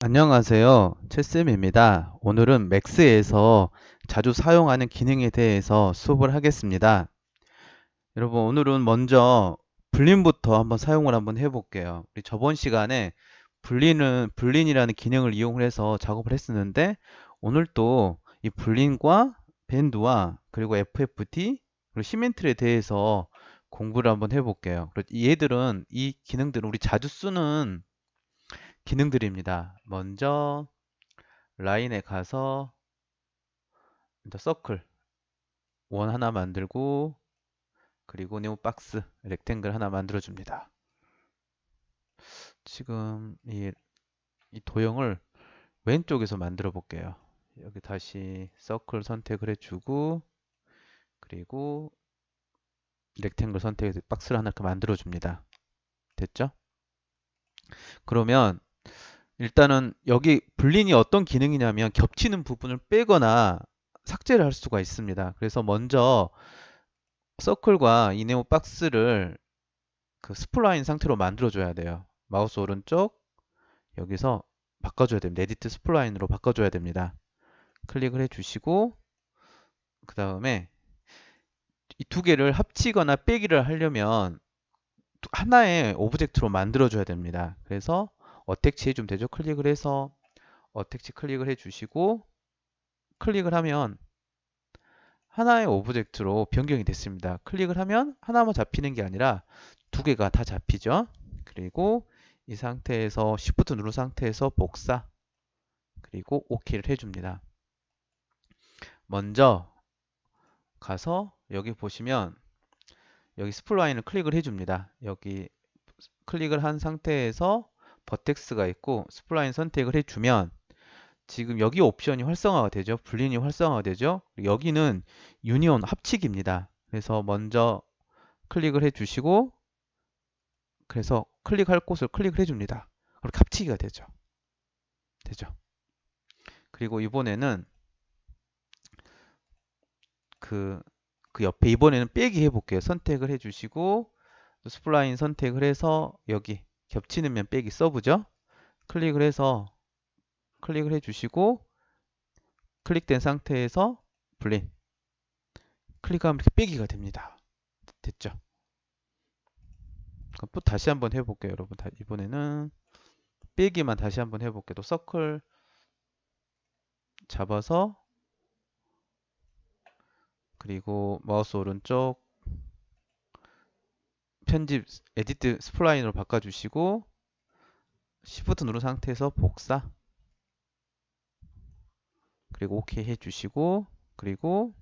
안녕하세요. 최쌤입니다. 오늘은 맥스에서 자주 사용하는 기능에 대해서 수업을 하겠습니다. 여러분, 오늘은 먼저 불린부터 한번 사용을 한번 해볼게요. 우리 저번 시간에 불린이라는 기능을 이용을 해서 작업을 했었는데, 오늘 또 이 불린과 밴드와 그리고 FFT 그리고 시멘트에 대해서 공부를 한번 해볼게요. 얘들은 이 기능들은 우리 자주 쓰는 기능들입니다. 먼저 라인에 가서 일단 서클 원 하나 만들고 그리고 네모 박스 렉탱글 하나 만들어 줍니다. 지금 이 도형을 왼쪽에서 만들어 볼게요. 여기 다시 서클 선택을 해주고 그리고 렉탱글 선택해서 박스를 하나 이렇게 만들어 줍니다. 됐죠? 그러면 일단은 여기 불린이 어떤 기능이냐면 겹치는 부분을 빼거나 삭제를 할 수가 있습니다. 그래서 먼저 서클과 이 네모 박스를 그 스플라인 상태로 만들어줘야 돼요. 마우스 오른쪽 여기서 바꿔줘야 됩니다. 에디트 스플라인으로 바꿔줘야 됩니다. 클릭을 해주시고 그 다음에 이 두 개를 합치거나 빼기를 하려면 하나의 오브젝트로 만들어줘야 됩니다. 그래서 어택치 해주면 되죠. 클릭을 해서 어택치 클릭을 해주시고 클릭을 하면 하나의 오브젝트로 변경이 됐습니다. 클릭을 하면 하나만 잡히는 게 아니라 두 개가 다 잡히죠. 그리고 이 상태에서 Shift 누른 상태에서 복사 그리고 OK를 해줍니다. 먼저 가서 여기 보시면 여기 스플라인을 클릭을 해줍니다. 여기 클릭을 한 상태에서 버텍스가 있고 스플라인 선택을 해주면 지금 여기 옵션이 활성화가 되죠. 불린이 활성화가 되죠. 여기는 유니온 합치기입니다. 그래서 먼저 클릭을 해주시고 그래서 클릭할 곳을 클릭을 해줍니다. 그렇게 합치기가 되죠. 되죠. 그리고 이번에는 그, 그 옆에 이번에는 빼기 해볼게요. 선택을 해주시고 스플라인 선택을 해서 여기 겹치는 면 빼기 서브죠. 클릭을 해서 클릭을 해주시고 클릭된 상태에서 불린 클릭하면 이렇게 빼기가 됩니다. 됐죠? 그럼 또 다시 한번 해볼게요, 여러분. 이번에는 빼기만 다시 한번 해볼게요. 또 서클 잡아서 그리고 마우스 오른쪽 편집 에디트 스플라인으로 바꿔주시고 Shift 누른 상태에서 복사 그리고 OK 해주시고 그리고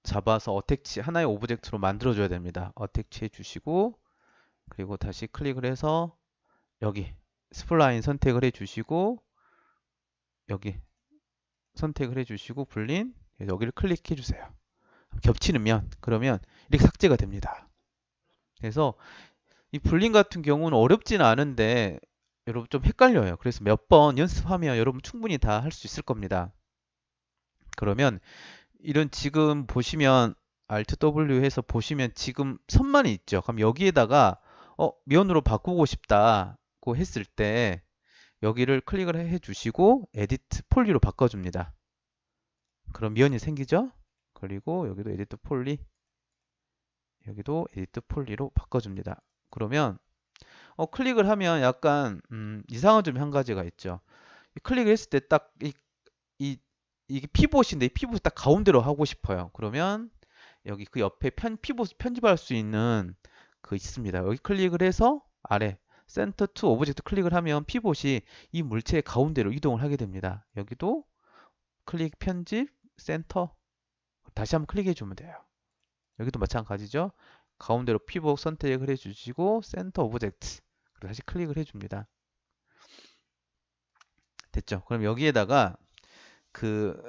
잡아서 어택치 하나의 오브젝트로 만들어줘야 됩니다. 어택치 해주시고 그리고 다시 클릭을 해서 여기 스플라인 선택을 해주시고 여기 선택을 해주시고 불린 여기를 클릭해 주세요. 겹치는 면 그러면 이렇게 삭제가 됩니다. 그래서 이 불린 같은 경우는 어렵지는 않은데 여러분 좀 헷갈려요. 그래서 몇 번 연습하면 여러분 충분히 다 할 수 있을 겁니다. 그러면 이런 지금 보시면 Alt W 해서 보시면 지금 선만이 있죠. 그럼 여기에다가 면으로 바꾸고 싶다고 했을 때 여기를 클릭을 해 주시고 에디트 폴리로 바꿔줍니다. 그럼 면이 생기죠? 그리고 여기도 에디트 폴리 여기도 에디트 폴리로 바꿔줍니다. 그러면 클릭을 하면 약간 이상한 점이 한 가지가 있죠. 클릭을 했을 때 딱 이, 이게 피봇인데 이 피봇을 딱 가운데로 하고 싶어요. 그러면 여기 그 옆에 피봇 편집할 수 있는 그 있습니다. 여기 클릭을 해서 아래 센터 투 오브젝트 클릭을 하면 피봇이 이 물체의 가운데로 이동을 하게 됩니다. 여기도 클릭 편집 센터 다시 한번 클릭해 주면 돼요. 여기도 마찬가지죠. 가운데로 피봇 선택을 해주시고 센터 오브젝트 그리고 다시 클릭을 해줍니다. 됐죠? 그럼 여기에다가 그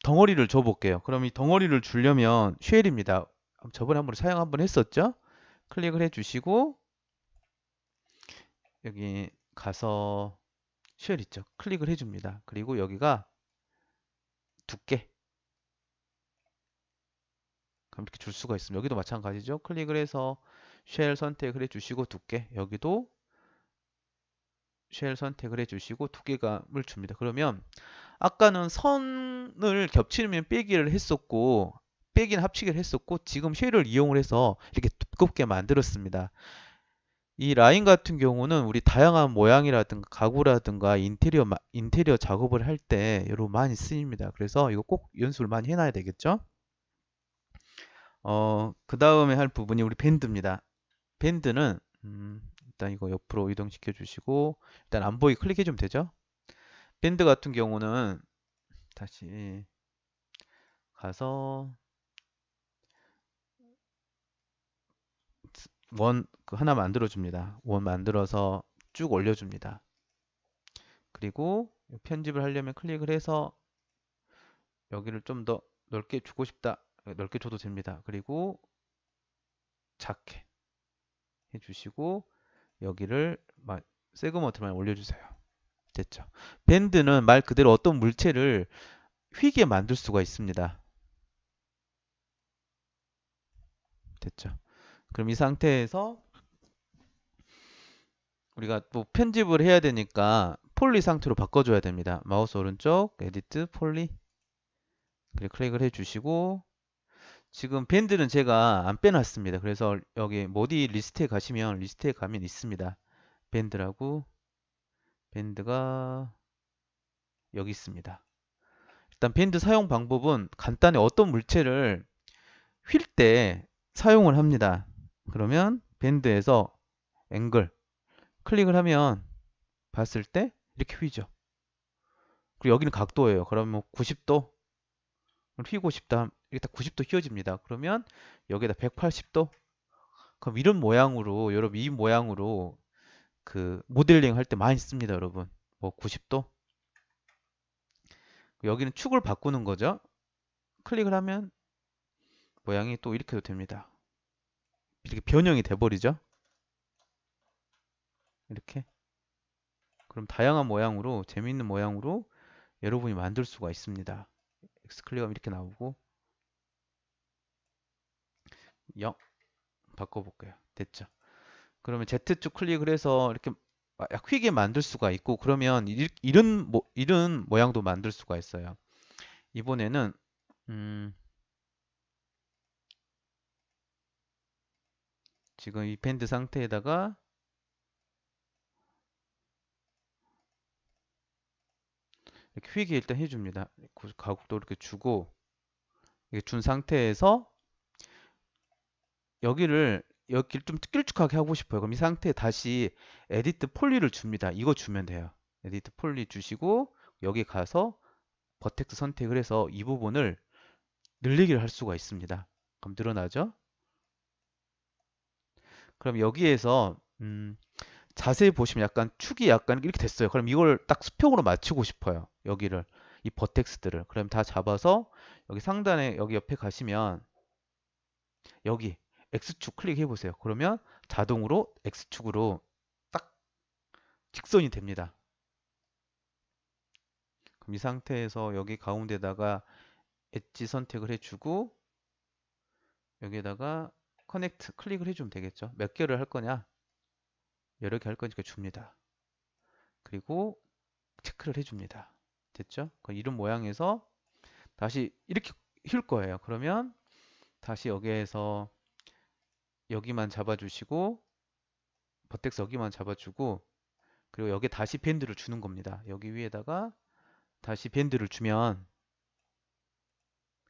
덩어리를 줘 볼게요. 그럼 이 덩어리를 주려면 쉘입니다. 저번에 한번 사용 한번 했었죠? 클릭을 해주시고 여기 가서 쉘 있죠? 클릭을 해줍니다. 그리고 여기가 두께 그럼 이렇게 줄 수가 있습니다. 여기도 마찬가지죠? 클릭을 해서 쉘 선택을 해주시고 두께 여기도 쉘 선택을 해주시고 두께감을 줍니다. 그러면 아까는 선을 겹치면 빼기를 했었고 빼기는 합치기를 했었고 지금 쉘을 이용을 해서 이렇게 두껍게 만들었습니다. 이 라인 같은 경우는 우리 다양한 모양이라든가 가구라든가 인테리어 작업을 할 때 여러분 많이 쓰입니다. 그래서 이거 꼭 연습을 많이 해놔야 되겠죠? 그 다음에 할 부분이 우리 밴드입니다. 밴드는 일단 이거 옆으로 이동시켜 주시고 일단 안 보이게 클릭해 주면 되죠? 밴드 같은 경우는 다시 가서 하나 만들어 줍니다. 원 만들어서 쭉 올려 줍니다. 그리고 편집을 하려면 클릭을 해서 여기를 좀 더 넓게 주고 싶다. 넓게 줘도 됩니다. 그리고 작게 해주시고 여기를 세그먼트만 올려주세요. 됐죠? 밴드는 말 그대로 어떤 물체를 휘게 만들 수가 있습니다. 됐죠? 그럼 이 상태에서 우리가 또 편집을 해야 되니까 폴리 상태로 바꿔줘야 됩니다. 마우스 오른쪽 에디트 폴리 그리고 클릭을 해주시고 지금 밴드는 제가 안 빼놨습니다. 그래서 여기 모디 리스트에 가시면 리스트에 가면 있습니다. 밴드라고 밴드가 여기 있습니다. 일단 밴드 사용 방법은 간단히 어떤 물체를 휠 때 사용을 합니다. 그러면 밴드에서 앵글 클릭을 하면 봤을 때 이렇게 휘죠. 그리고 여기는 각도예요. 그러면 90도 휘고 싶다. 이게 딱 90도 휘어집니다. 그러면 여기다 180도 그럼 이런 모양으로 여러분 이 모양으로 그 모델링 할 때 많이 씁니다, 여러분. 뭐 90도 여기는 축을 바꾸는 거죠. 클릭을 하면 모양이 또 이렇게도 됩니다. 이렇게 변형이 돼 버리죠. 이렇게 그럼 다양한 모양으로 재미있는 모양으로 여러분이 만들 수가 있습니다. X 클릭하면 이렇게 나오고 0 바꿔볼게요. 됐죠? 그러면 Z축 클릭을 해서 이렇게 약 휘게 만들 수가 있고 그러면 이런 모양도 만들 수가 있어요. 이번에는 지금 이 밴드 상태에다가 이렇게 휘게 일단 해줍니다. 가곡도 이렇게 주고 이렇게 준 상태에서 여기를 좀 길쭉하게 하고 싶어요. 그럼 이 상태에 다시 에디트 폴리를 줍니다. 이거 주면 돼요. 에디트 폴리 주시고 여기 가서 버텍스 선택을 해서 이 부분을 늘리기를 할 수가 있습니다. 그럼 늘어나죠? 그럼 여기에서 자세히 보시면 약간 축이 약간 이렇게 됐어요. 그럼 이걸 딱 수평으로 맞추고 싶어요. 여기를 이 버텍스들을 그럼 다 잡아서 여기 상단에 여기 옆에 가시면 여기 X축 클릭해 보세요. 그러면 자동으로 X축으로 딱 직선이 됩니다. 그럼 이 상태에서 여기 가운데다가 엣지 선택을 해주고 여기에다가 커넥트 클릭을 해주면 되겠죠. 몇 개를 할 거냐? 여러 개 할 거니까 줍니다. 그리고 체크를 해줍니다. 됐죠? 이런 모양에서 다시 이렇게 휠 거예요. 그러면 다시 여기에서 여기만 잡아주시고 버텍스 여기만 잡아주고 그리고 여기 다시 밴드를 주는 겁니다. 여기 위에다가 다시 밴드를 주면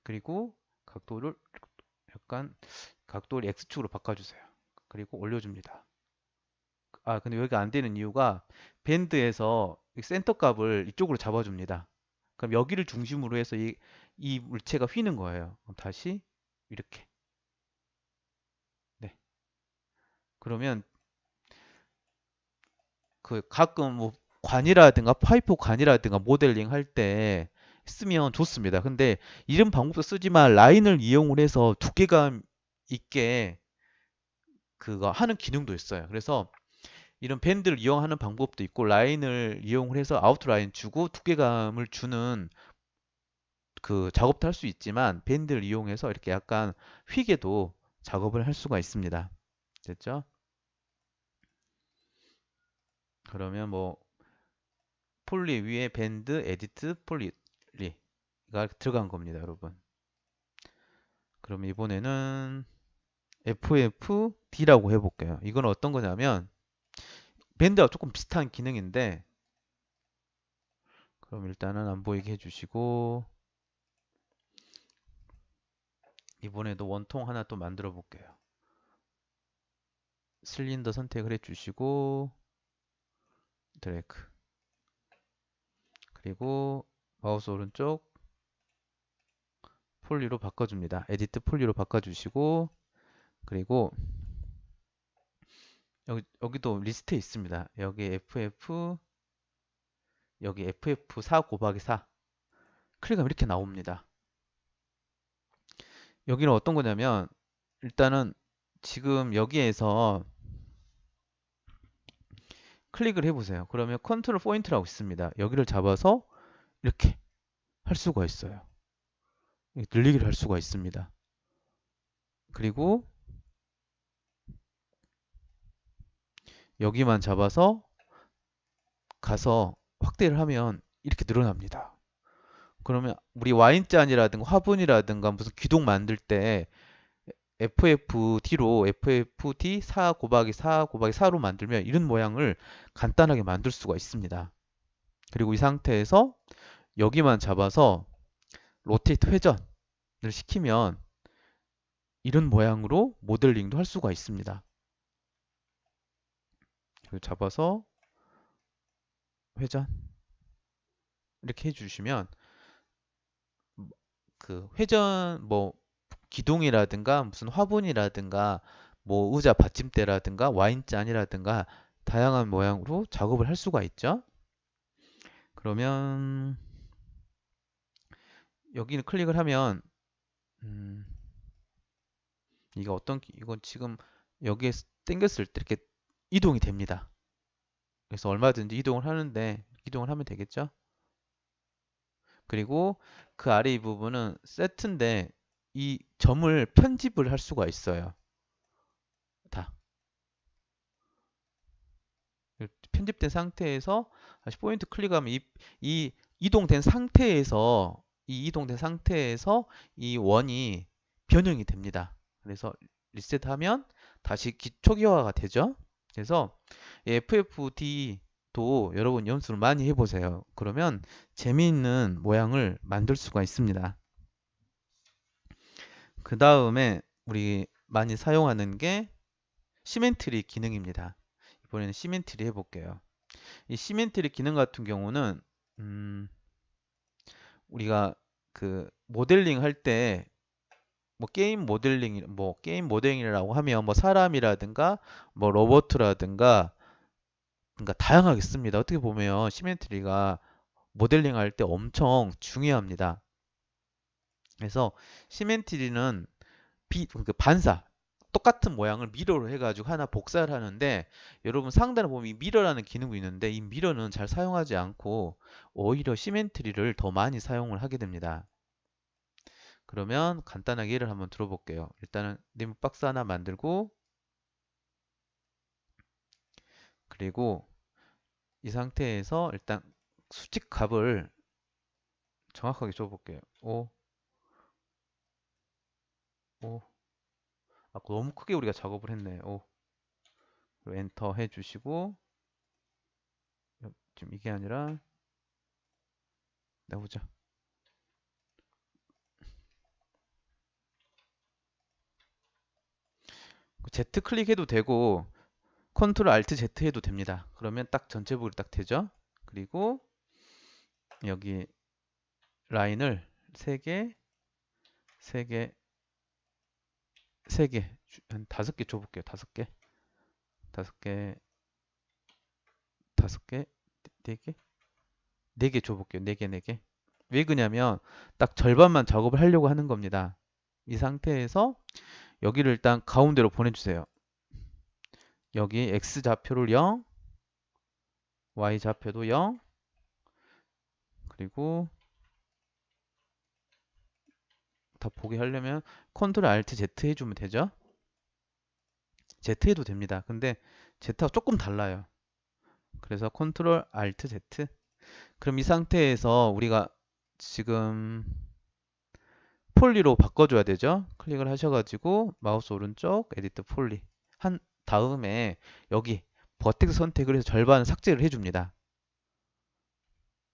그리고 각도를 약간 각도를 X축으로 바꿔주세요. 그리고 올려줍니다. 근데 여기가 안 되는 이유가 밴드에서 센터 값을 이쪽으로 잡아줍니다. 그럼 여기를 중심으로 해서 이 물체가 휘는 거예요. 그럼 다시 이렇게. 네. 그러면 그 가끔 뭐 관이라든가 파이프 관이라든가 모델링 할 때 쓰면 좋습니다. 근데 이런 방법도 쓰지만 라인을 이용을 해서 두께감 있게 그거 하는 기능도 있어요. 그래서 이런 밴드를 이용하는 방법도 있고 라인을 이용을 해서 아웃라인 주고 두께감을 주는 그 작업도 할 수 있지만 밴드를 이용해서 이렇게 약간 휘게도 작업을 할 수가 있습니다. 됐죠? 그러면 뭐 폴리 위에 밴드 에디트 폴리가 들어간 겁니다, 여러분. 그럼 이번에는 FFD라고 해볼게요. 이건 어떤 거냐면 밴드와 조금 비슷한 기능인데, 그럼 일단은 안 보이게 해주시고, 이번에도 원통 하나 또 만들어 볼게요. 실린더 선택을 해주시고, 드래그. 그리고 마우스 오른쪽 폴리로 바꿔줍니다. 에디트 폴리로 바꿔주시고, 그리고 여기도 리스트에 있습니다. 여기 FF4 곱하기 4 클릭하면 이렇게 나옵니다. 여기는 어떤 거냐면 일단은 지금 여기에서 클릭을 해보세요. 그러면 컨트롤 포인트라고 있습니다. 여기를 잡아서 이렇게 할 수가 있어요. 늘리기를 할 수가 있습니다. 그리고 여기만 잡아서 가서 확대를 하면 이렇게 늘어납니다. 그러면 우리 와인잔이라든가 화분이라든가 무슨 기둥 만들 때 FFD로 FFD 4 곱하기 4 곱하기 4로 만들면 이런 모양을 간단하게 만들 수가 있습니다. 그리고 이 상태에서 여기만 잡아서 로테이트 회전을 시키면 이런 모양으로 모델링도 할 수가 있습니다. 잡아서 회전 이렇게 해주시면 그 회전 뭐 기둥이라든가 무슨 화분이라든가 뭐 의자 받침대라든가 와인잔이라든가 다양한 모양으로 작업을 할 수가 있죠. 그러면 여기는 클릭을 하면 이건 지금 여기에 당겼을 때 이렇게 이동이 됩니다. 그래서 얼마든지 이동을 하는데 이동을 하면 되겠죠. 그리고 그 아래 이 부분은 세트인데 이 점을 편집을 할 수가 있어요. 다 편집된 상태에서 다시 포인트 클릭하면 이 이동된 상태에서 이 원이 변형이 됩니다. 그래서 리셋하면 다시 초기화가 되죠. 그래서 FFD도 여러분 연습을 많이 해보세요. 그러면 재미있는 모양을 만들 수가 있습니다. 그 다음에 우리 많이 사용하는 게 시멘트리 기능입니다. 이번에는 시멘트리 해볼게요. 이 시멘트리 기능 같은 경우는 우리가 그 모델링 할 때 뭐 게임 모델링이라고 하면 뭐 사람이라든가 뭐 로봇이라든가 그러니까 다양하게 씁니다. 어떻게 보면 시멘트리가 모델링 할 때 엄청 중요합니다. 그래서 시멘트리는 그 반사 똑같은 모양을 미러로 해가지고 하나 복사를 하는데 여러분 상단에 보면 이 미러라는 기능이 있는데 이 미러는 잘 사용하지 않고 오히려 시멘트리를 더 많이 사용을 하게 됩니다. 그러면 간단하게 예를 한번 들어볼게요. 일단은 네모 박스 하나 만들고 그리고 이 상태에서 일단 수직 값을 정확하게 줘볼게요. 5, 5. 아, 너무 크게 우리가 작업을 했네. 5. 엔터 해주시고 지금 이게 아니라 나보자. Z 클릭해도 되고 컨트롤 알트 Z 해도 됩니다. 그러면 딱 전체적으로 딱 되죠. 그리고 여기 라인을 3개, 3개, 3개, 한 5개 줘볼게요. 5개, 5개, 5개, 4개, 4개 줘볼게요. 4개, 4개. 왜 그러냐면 딱 절반만 작업을 하려고 하는 겁니다. 이 상태에서 여기를 일단 가운데로 보내주세요. 여기 X 좌표를 0, Y 좌표도 0, 그리고 다 보게 하려면 컨트롤 알트 Z 해주면 되죠. Z 해도 됩니다. 근데 Z하고 조금 달라요. 그래서 컨트롤 알트 Z 그럼 이 상태에서 우리가 지금 폴리로 바꿔줘야 되죠. 클릭을 하셔가지고 마우스 오른쪽 에디트 폴리 한 다음에 여기 버텍스 선택을 해서 절반 삭제를 해줍니다.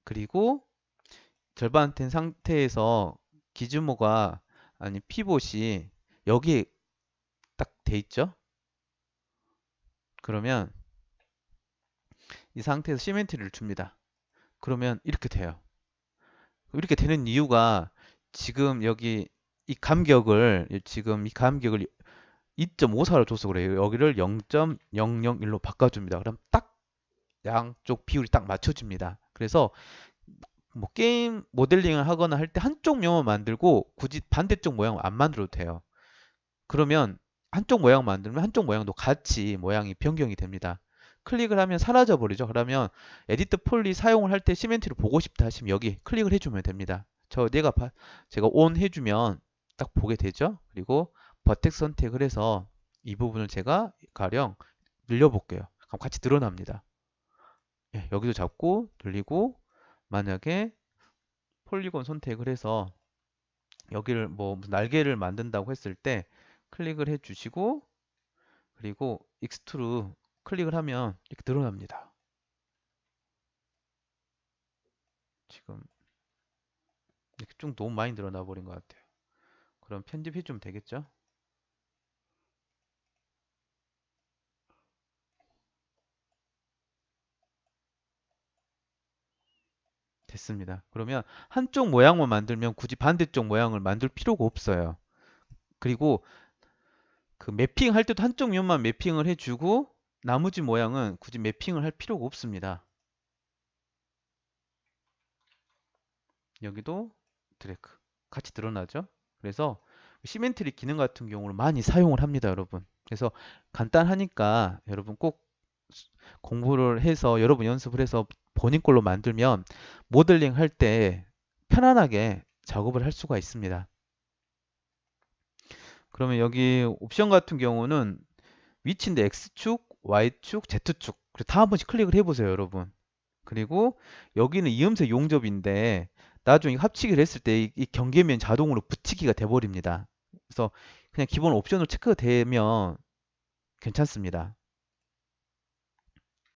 그리고 절반 된 상태에서 기즈모가 아니 피봇이 여기 딱 돼 있죠. 그러면 이 상태에서 시멘트리를 줍니다. 그러면 이렇게 돼요. 이렇게 되는 이유가 지금 여기 이 간격을 2.54로 줘서 그래요. 여기를 0.001로 바꿔줍니다. 그럼 딱 양쪽 비율이 딱 맞춰집니다. 그래서 뭐 게임 모델링을 하거나 할 때 한쪽 면만 만들고 굳이 반대쪽 모양 안 만들어도 돼요. 그러면 한쪽 모양 만들면 한쪽 모양도 같이 모양이 변경이 됩니다. 클릭을 하면 사라져 버리죠. 그러면 에디트 폴리 사용을 할 때 시멘트를 보고 싶다 하시면 여기 클릭을 해주면 됩니다. 제가 온 해주면 딱 보게 되죠. 그리고 버텍스 선택을 해서 이 부분을 제가 가령 늘려볼게요. 그럼 같이 드러납니다. 예, 여기도 잡고 늘리고 만약에 폴리곤 선택을 해서 여기를 뭐 무슨 날개를 만든다고 했을 때 클릭을 해주시고 그리고 익스트루 클릭을 하면 이렇게 드러납니다. 지금 이렇게 쭉 너무 많이 드러나 버린 것 같아요. 그럼 편집해 주면 되겠죠? 됐습니다. 그러면 한쪽 모양만 만들면 굳이 반대쪽 모양을 만들 필요가 없어요. 그리고 그 매핑 할 때도 한쪽 면만 매핑을 해주고 나머지 모양은 굳이 매핑을 할 필요가 없습니다. 여기도 드래그 같이 드러나죠? 그래서 시멘트리 기능 같은 경우를 많이 사용을 합니다, 여러분. 그래서 간단하니까 여러분 꼭 공부를 해서 여러분 연습을 해서 본인 걸로 만들면 모델링 할 때 편안하게 작업을 할 수가 있습니다. 그러면 여기 옵션 같은 경우는 위치인데 X축, Y축, Z축. 다 한 번씩 클릭을 해보세요, 여러분. 그리고 여기는 이음새 용접인데 나중에 합치기를 했을 때 이 경계면 자동으로 붙이기가 돼버립니다. 그래서 그냥 기본 옵션으로 체크가 되면 괜찮습니다.